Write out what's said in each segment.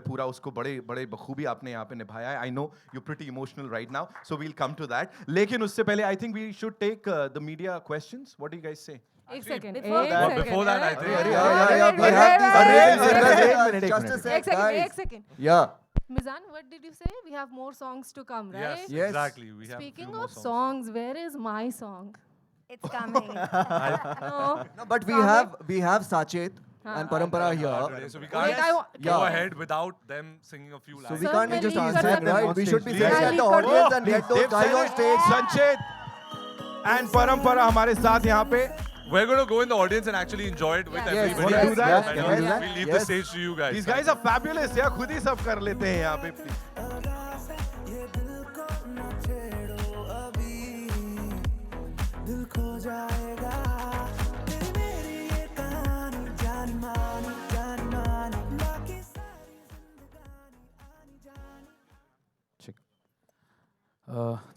पूरा उसको बड़े बड़े बखूबी आपने यहाँ पे निभाया है. I know you're pretty emotional right now, so we'll come to that. लेकिन उससे पहले I think we should take the media questions. What do you guys say? एक second Before that, I think. एक second Yeah. Mizan, what did you say? We have more songs to come, right? Yes, Yes. exactly. We have a Speaking few more of songs, where is my song? It's coming. No. No, but we have Sachet and Parampara here. Today, so we Wait, can't I wa- go Yeah. ahead without them singing a few So lines. we Sir, can't मैं be just lead कर answering, सकता right? हूँ. We should be Please. sitting at the Lead कर audience दो. and get those guys on stage. Sanchit and Parampara हमारे साथ यहाँ पे. We're going to go in the audience and actually enjoy it with Yes. everybody. Wanna do that? Yes. Can Can we we do do that? We'll leave the Yes. stage to you guys. These guys are fabulous. यार खुद ही सब कर लेते हैं यहाँ पे.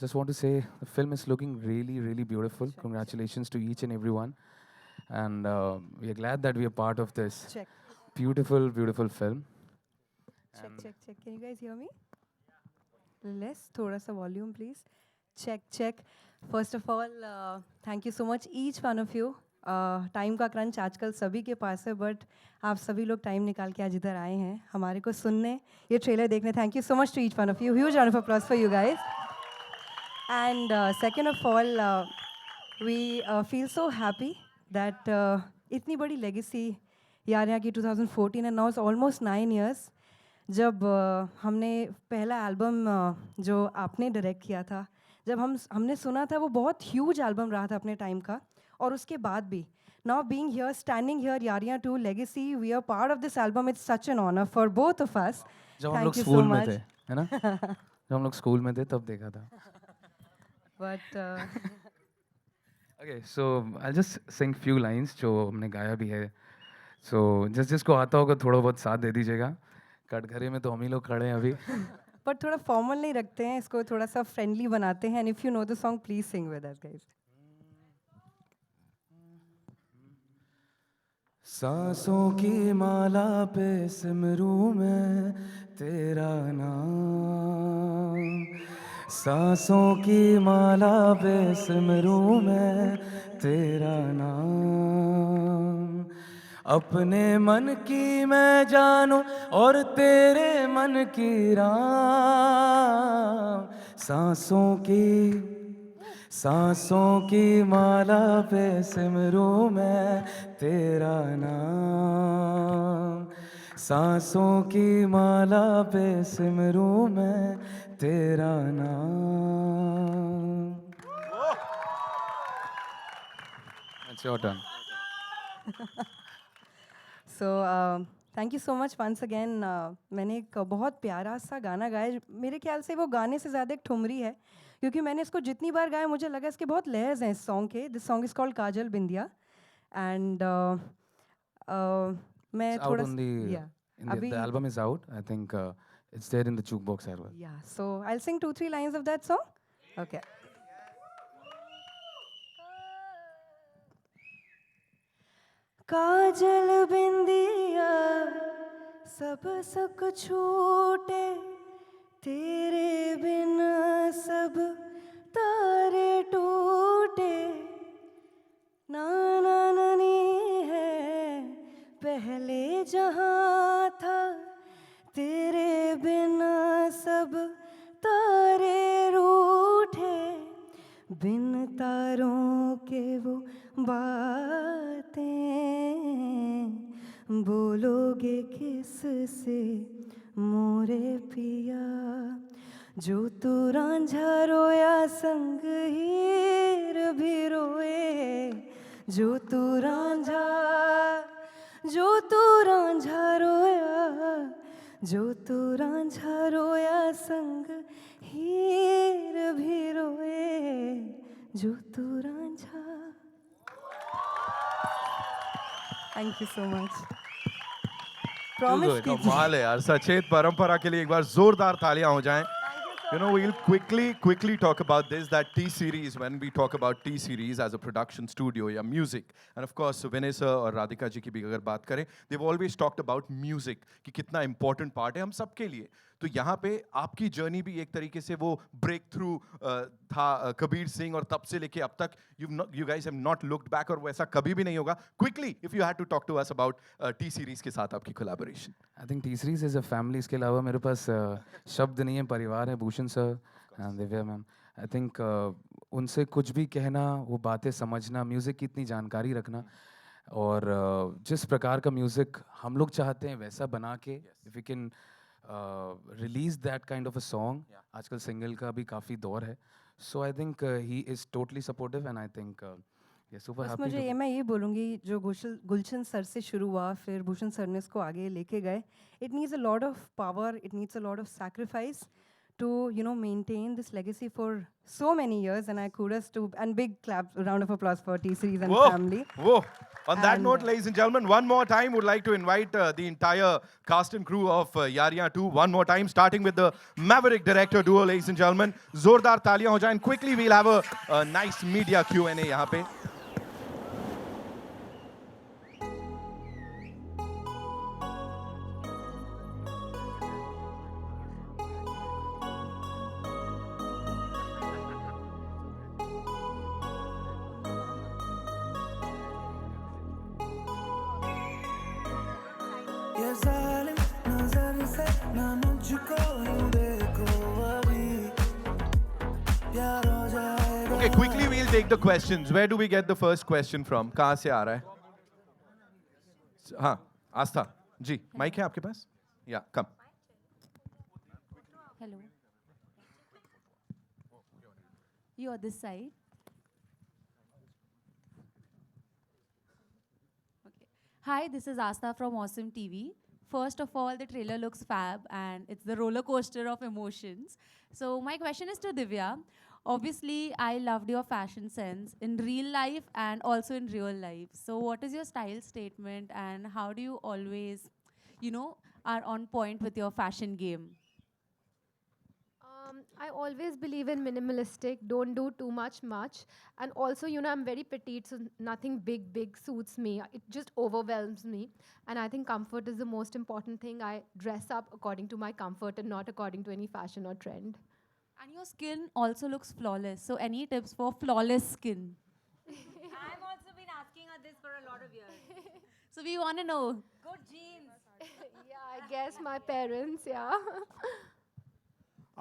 Just want to say the film is looking really, really beautiful. Congratulations to each and everyone. And we are glad that we are part of this Check, beautiful, beautiful film. check, check, check. Can you guys hear me? Less, thoda sa volume, please. Check, check. First of all, thank you so much, each one of you. Time का crunch आजकल सभी के पास है, but आप सभी लोग time निकाल के आज इधर आए हैं हमारे को सुनने, ये ट्रेलर देखने. Thank you so much to each one of you. Huge round of applause for you guys. And second of all, we feel so happy that इतनी बड़ी लेगेसी यार की 2014 and now it's almost 9 years जब हमने पहला album जो आपने direct किया था, जब हमने सुना था, वो बहुत ह्यूज एल्बम रहा था अपने टाइम का. और उसके बाद भी now being here, standing here, Yaariyan 2 legacy, we are part of this album. It's such an honour for both of us. जब हम लोग Thank you so स्कूल में much. थे, है ना? जब हम लोग स्कूल में थे तब देखा था. But Okay, so I'll just sing few lines जो हमने गाया भी है. So जिसको आता होगा थोड़ा बहुत साथ दे दीजिएगा. कटघरे में तो हम ही लोग खड़े हैं अभी. बट थोड़ा फॉर्मल नहीं रखते हैं इसको, थोड़ा सा फ्रेंडली बनाते हैं. And if you know the song, please sing with us guys. सांसों की माला पे सिमरू मैं तेरा नाम. सांसों की माला पे सिमरू मैं तेरा नाम. अपने मन की मैं जानूं और तेरे मन की राम. सांसों की माला पे सिमरू मैं तेरा नाम. सांसों की माला पे सिमरू मैं तेरा नाम. That's your turn. So thank you so much once again. मैंने एक बहुत प्यारा सा गाना गाया. मेरे ख्याल से वो गाने से ज़्यादा एक ठुमरी है, क्योंकि मैंने इसको जितनी बार गाया मुझे लगा इसके बहुत लहर्स हैं इस सॉन्ग के. This song is called Kajal Bindiya. And मैं It's out थोड़ा on the, yeah, in the अभी album is out. I think it's there in the jukebox as well. yeah, so I'll sing 2-3 lines of that song. Okay. काजल बिंदिया सब सुख छूटे, तेरे बिन सब तारे टूटे. नाना ननी है पहले जहाँ था, तेरे बिन सब तारे रूठे. बिन तारों के वो बातें बोलोगे किस से मोरे पिया. जो तू रांझा रोया संग हीर भी रोए. जो तू रांझा रोया, जो तू रांझा रोया संग हीर भी रोए. जो तू Ranjha. Thank you so much. Promise कीजिए. कमाल है यार. सचेत परंपरा के लिए एक बार जोरदार तालियां हो जाएं. Thank you so You know, we'll quickly talk about this, that T-Series, when we talk about T-Series as a production studio, yeah, music. And of course, Vinay sir और राधिका जी की भी अगर बात करें, they've always talked about music, कि कितना important part है हम सबके लिए. तो यहाँ पे आपकी जर्नी भी एक तरीके से वो ब्रेक थ्रू था कबीर सिंह और तब से लेके अब तक you guys have not looked back और वैसा कभी भी नहीं होगा. Quickly, if you had to talk to us about T-Series के साथ आपकी collaboration. आई थिंक तीसरी इज अ फैमिली. इसके अलावा मेरे पास शब्द नहीं है. परिवार है, Bhushan sir, Divya ma'am. I think उनसे कुछ भी कहना, वो बातें समझना, म्यूज़िक की इतनी जानकारी रखना, और जिस प्रकार का म्यूज़िक हम लोग चाहते हैं वैसा बना के if you can release that kind of a song. आजकल सिंगल का भी काफ़ी दौर है. So I think he is totally supportive and I think super बस मुझे हैप्पी. मैं ये बोलूँगी, जो गुलशन सर से शुरू हुआ, फिर भूषण सर ने इसको आगे लेके गए. It needs a lot of power, it needs a lot of sacrifice to maintain this legacy for so many years, and I kudos to, and big clap, round of applause for T-Series and family. Whoa. On that And, note, ladies and gentlemen, one more time, would like to invite the entire cast and crew of Yariyan 2. One more time, starting with the Maverick director duo, ladies and gentlemen. Zordar taaliyan ho jaye, and quickly we'll have a nice media Q&A यहाँ पे. ये जालिम नजर से ना मुझको यूं देखो अभी प्यार हो जाएगा. Okay, quickly we'll take the questions. Where do we get the first question from? कहाँ से आ रहा है? हाँ, आस्था जी, माइक है आपके पास? Yeah, come. Hello. You on this side. Okay. Hi, this is Asta from Awesome TV. First of all, the trailer looks fab and it's the roller coaster of emotions. So my question is to Divya. Obviously, I loved your fashion sense in real life and also in real life. So what is your style statement and how do you always, are on point with your fashion game? I always believe in minimalistic, don't do too much. And also, I'm very petite, so nothing big suits me. It just overwhelms me. And I think comfort is the most important thing. I dress up according to my comfort and not according to any fashion or trend. And your skin also looks flawless. So any tips for flawless skin? I've also been asking her this for a lot of years. So we want to know. Good genes. Yeah, I guess my parents, yeah.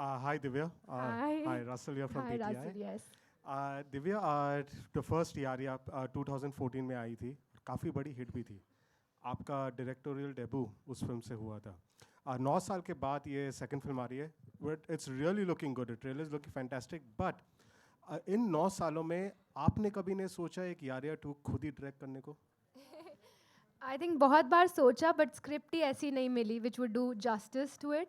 Hi Divya. Hi. Hi Russell here from Hi, PTI. Russell, yes. Divya, the first यारिया 2014 में आई थी, काफ़ी बड़ी hit भी थी. आपका directorial debut उस film से हुआ था. 9 साल के बाद ये सेकंड फिल्म आ रही है. But it's really looking good. Trailer is looking fantastic. But in 9 सालों में आपने कभी नहीं सोचा एक यारिया 2 खुद ही डायरेक्ट करने को? I think बहुत बार सोचा, but स्क्रिप्ट ही ऐसी नहीं मिली which would do justice to it.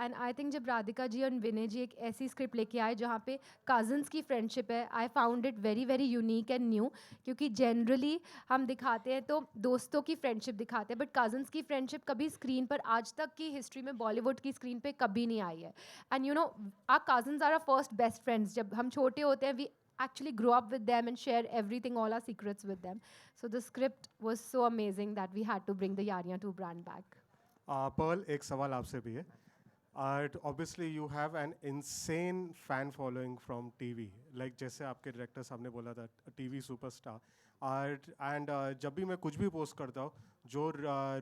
And I think जब राधिका जी और विनय जी एक ऐसी स्क्रिप्ट लेके आए जहाँ पे कज़न्स की फ्रेंडशिप है, I found it very very unique and new. क्योंकि जनरली हम दिखाते हैं तो दोस्तों की फ्रेंडशिप दिखाते हैं, बट कज़न्स की फ्रेंडशिप कभी स्क्रीन पर आज तक की हिस्ट्री में बॉलीवुड की स्क्रीन पे कभी नहीं आई है. And our cousins are our first best friends. जब हम छोटे होते हैं, we actually grew up with them and share everything, all our secrets with them. So the script was so amazing that we had to bring the Yariyan 2 brand back. Pearl, एक सवाल आपसे भी है. Obviously you have an insane fan following from TV. Like जैसे आपके director साहब ने बोला था, TV superstar. And जब भी मैं कुछ भी पोस्ट करता हूँ, जो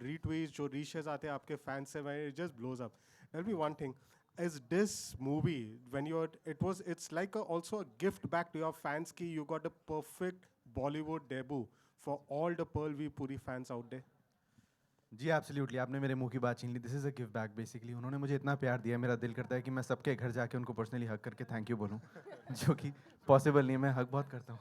retweets, जो रीशेज आते हैं आपके फैंस से, it just blows up. Tell me one thing. Is this movie, when it's like also a gift back to your fans ki you got a perfect Bollywood debut for all the Pearl V Puri fans out there? जी absolutely, आपने मेरे मुंह की बात छीन ली. This is a give back basically. उन्होंने मुझे इतना प्यार दिया, मेरा दिल करता है कि मैं सबके घर जाके उनको पर्सनली हक करके थैंक यू बोलूँ, जो कि पॉसिबल नहीं है. मैं हक बहुत करता हूँ,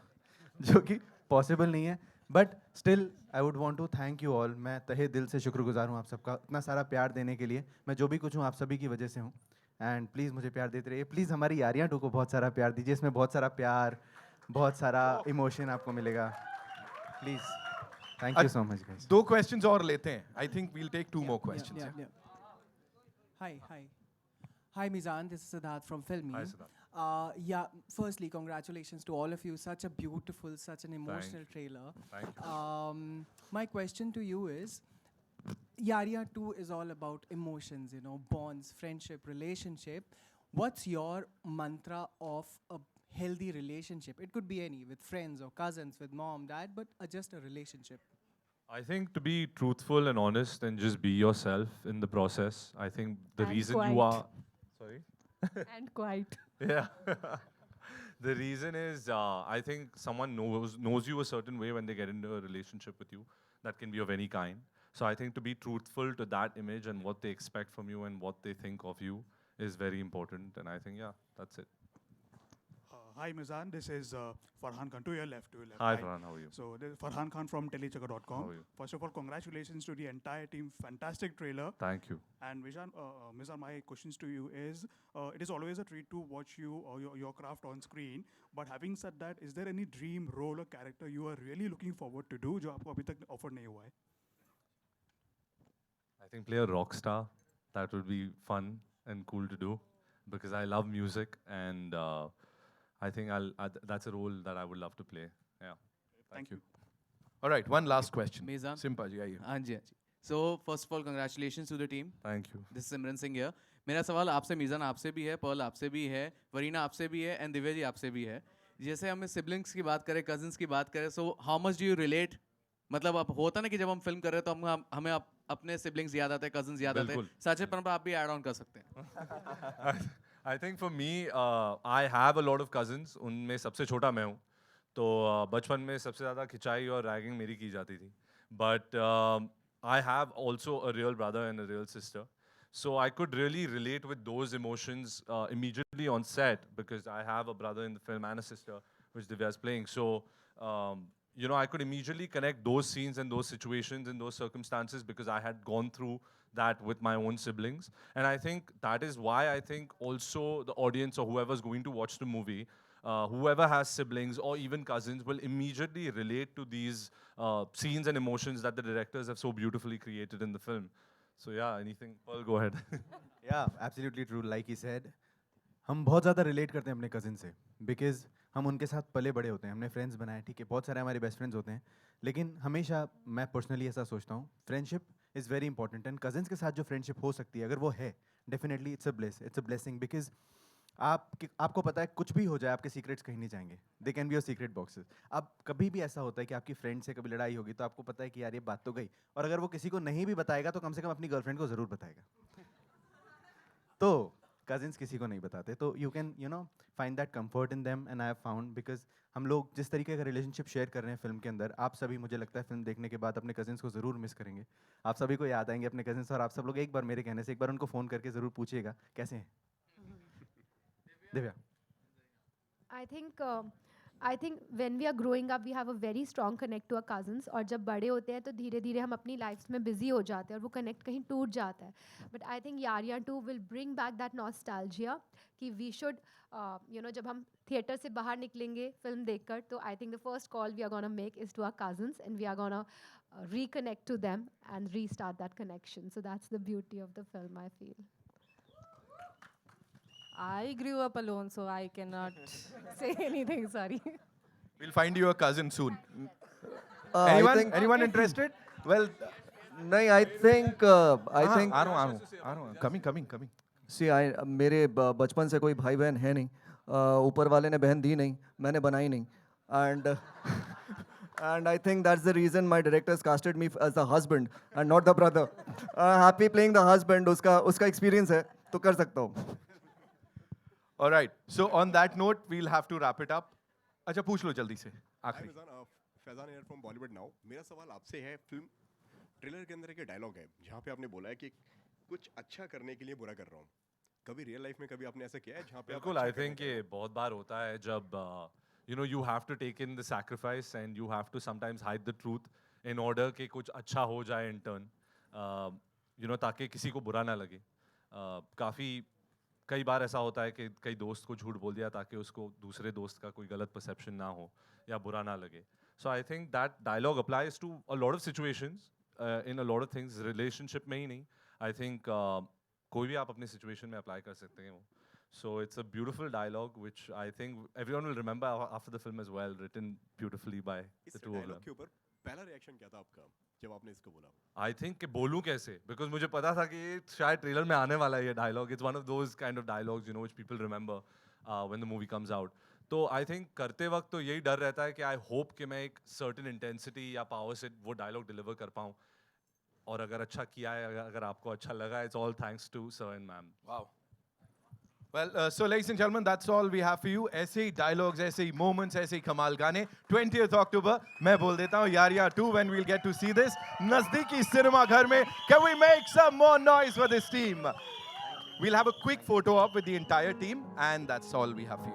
जो कि पॉसिबल नहीं है. But still I would want to thank you all. मैं तहे दिल से शुक्रगुजार हूँ आप सबका इतना सारा प्यार देने के लिए. मैं जो भी कुछ हूँ आप सभी की वजह से हूँ. एंड प्लीज़ मुझे प्यार देते रहिए. प्लीज़ हमारी यारियाँ 2 को बहुत सारा प्यार दीजिए. इसमें बहुत सारा प्यार, बहुत सारा इमोशन आपको मिलेगा. Please, thank you so much guys. 2 questions और लेते हैं. I think we'll take 2 more questions. Yeah. Hi. Hi Mizan, this is Siddharth from Filmy. Hi, Siddharth. Yeah, firstly, congratulations to all of you. Such a beautiful, such an emotional trailer. Thank you. My question to you is, Yaria 2 is all about emotions, you know, bonds, friendship, relationship. What's your mantra of a healthy relationship? It could be any, with friends or cousins, with mom, dad, but just a relationship. I think to be truthful and honest and just be yourself in the process. I think the And reason you quiet. are. Sorry? And quiet. Yeah. The reason is, I think someone knows you a certain way when they get into a relationship with you. That can be of any kind. So I think to be truthful to that image and what they expect from you and what they think of you is very important. And I think, yeah, that's it. Hi Mizan, this is Farhan Khan. To your left, to your left. Hi, Farhan, how are you? So this is Farhan Khan from Telechakka.com. How are you? First of all, congratulations to the entire team. Fantastic trailer. Thank you. And Mizan, my questions to you is, it is always a treat to watch you or your craft on screen. But having said that, is there any dream role or character you are really looking forward to do, जो आपको अभी तक offer नहीं हुआ है? I think play a rock star. That would be fun and cool to do because I love music and I think that's a role that I would love to play. Yeah. Thank you. All right, one last question. Mizan. Simpa ji, आइए. हाँ जी हाँ जी. So first of all, congratulations to the team. Thank you. This is Simran Singh here. मेरा सवाल आपसे मीज़ान आपसे भी है, Perl आपसे भी है, वरीना आपसे भी है, एंड दिव्या जी आपसे भी है. जैसे हमें सिबलिंग्स की बात करें, कजिन्स की बात करें, so how much do you relate? मतलब अब होता ना कि जब हम फिल्म कर रहे हैं तो हमें अपने सिबलिंग्स याद आते हैं, कजिन्स याद आते हैं. साचे पर आप भी ऐड ऑन कर सकते हैं. I think for me, I have a lot of cousins. उनमें सबसे छोटा मैं हूँ. तो बचपन में सबसे ज़्यादा खिंचाई और रैगिंग मेरी की जाती थी. But I have also a real brother and a real sister. So I could really relate with those emotions immediately on set because I have a brother in the film and a sister, which Divya is playing. So, you know, I could immediately connect those scenes and those situations and those circumstances because I had gone through that with my own siblings. And I think that is why I think also the audience or whoever's going to watch the movie, whoever has siblings or even cousins will immediately relate to these scenes and emotions that the directors have so beautifully created in the film. So yeah, anything, Paul, go ahead. Yeah, absolutely true. Like he said, हम बहुत ज़्यादा relate करते हैं अपने cousin से because हम उनके साथ पले बड़े होते हैं, हमने फ्रेंड्स बनाए, ठीक है, बहुत सारे हमारे बेस्ट फ्रेंड्स होते हैं, लेकिन हमेशा मैं पर्सनली ऐसा सोचता हूँ, friendship is very important and cousins के साथ जो फ्रेंडशिप हो सकती है अगर वो है, definitely it's a blessing because आपको पता है कुछ भी हो जाए आपके सीक्रेट्स कहीं नहीं जाएंगे, they can be your secret boxes. अब कभी भी ऐसा होता है कि आपकी फ्रेंड से कभी लड़ाई होगी तो आपको पता है कि यार ये बात तो गई, और अगर वो किसी को नहीं भी बताएगा तो कम से कम अपनी गर्लफ्रेंड को ज़रूर बताएगा. तो कजिन्स किसी को नहीं बताते, तो you can find that comfort in them and I have found because हम लोग जिस तरीके का रिलेशनशिप शेयर कर रहे हैं फिल्म के अंदर, आप सभी मुझे लगता है फिल्म देखने के बाद अपने कजिन्स को ज़रूर मिस करेंगे. आप सभी को याद आएंगे अपने कजिन्स, और आप सब लोग एक बार मेरे कहने से एक बार उनको फ़ोन करके ज़रूर पूछिएगा कैसे हैं. Divya. I think when we are growing up, we have a very strong connect to our cousins. और जब बड़े होते हैं तो धीरे धीरे हम अपनी lives में busy हो जाते हैं और वो connect कहीं टूट जाता है. But I think Yaria 2 will bring back that nostalgia कि we should, जब हम theatre से बाहर निकलेंगे film देखकर, तो I think the first call we are gonna make is to our cousins and we are gonna reconnect to them and restart that connection. So that's the beauty of the film, I feel. I grew up alone, so I cannot say anything. Sorry. We'll find you a cousin soon. Anyone interested? Well, no, I think. Coming. See, मेरे बचपन से कोई भाई बहन है नहीं, ऊपर वाले ने बहन दी नहीं, मैंने बनाई नहीं, and I think that's the reason my directors casted me as the husband and not the brother. Happy playing the husband, उसका experience है, तो कर सकता हूँ. All right. So on that note, we'll have to wrap it up. अच्छा पूछ लो जल्दी से आखिरी. Faizan air from Bollywood now. मेरा सवाल आपसे है, फिल्म ट्रेलर के अंदर एक डायलॉग है जहाँ पे आपने बोला है कि कुछ अच्छा करने के लिए बुरा कर रहा हूँ. कभी रियल लाइफ में कभी आपने ऐसा किया है जहाँ पे? बिल्कुल, आई थिंक ये बहुत बार होता है जब you have to take in the sacrifice and you have to sometimes hide the truth in order कि कुछ अच्छा हो जाए in turn, ताकि किसी को बुरा ना लगे. कई बार ऐसा होता है कि कई दोस्त को झूठ बोल दिया ताकि उसको दूसरे दोस्त का कोई गलत परसेप्शन ना हो या बुरा ना लगे. So I think that dialogue applies to a lot of situations in a lot of things, relationship में ही नहीं. आई थिंक कोई भी आप अपनी सिचुएशन में अप्लाई कर सकते हैं वो. So it's a beautiful dialogue which I think everyone will remember after the film as well, written beautifully by इस the two of them. Dialogue के ऊपर पहला रिएक्शन क्या था आपका जब आपने इसको बोला? I think कि बोलूं कैसे, because मुझे पता था कि ये शायद ट्रेलर में आने वाला है ये dialogue. It's one of those kind of dialogues, you know, which people remember when the movie comes out. तो I think करते वक्त तो यही डर रहता है कि I hope कि मैं एक certain intensity या power से वो डायलॉग डिलीवर कर पाऊँ. और अगर अच्छा किया है, अगर आपको अच्छा लगा, it's all thanks to sir and ma'am. Wow. Well, so ladies and gentlemen, that's all we have for you. ऐसे ही dialogues, ऐसे ही moments, ऐसे ही कमाल गाने. 20th October, मैं बोल देता हूँ, Yaariyan 2 when we'll get to see this. नज़दीकी सिनेमा घर में, can we make some more noise for this team? We'll have a quick photo op with the entire team, and that's all we have for you.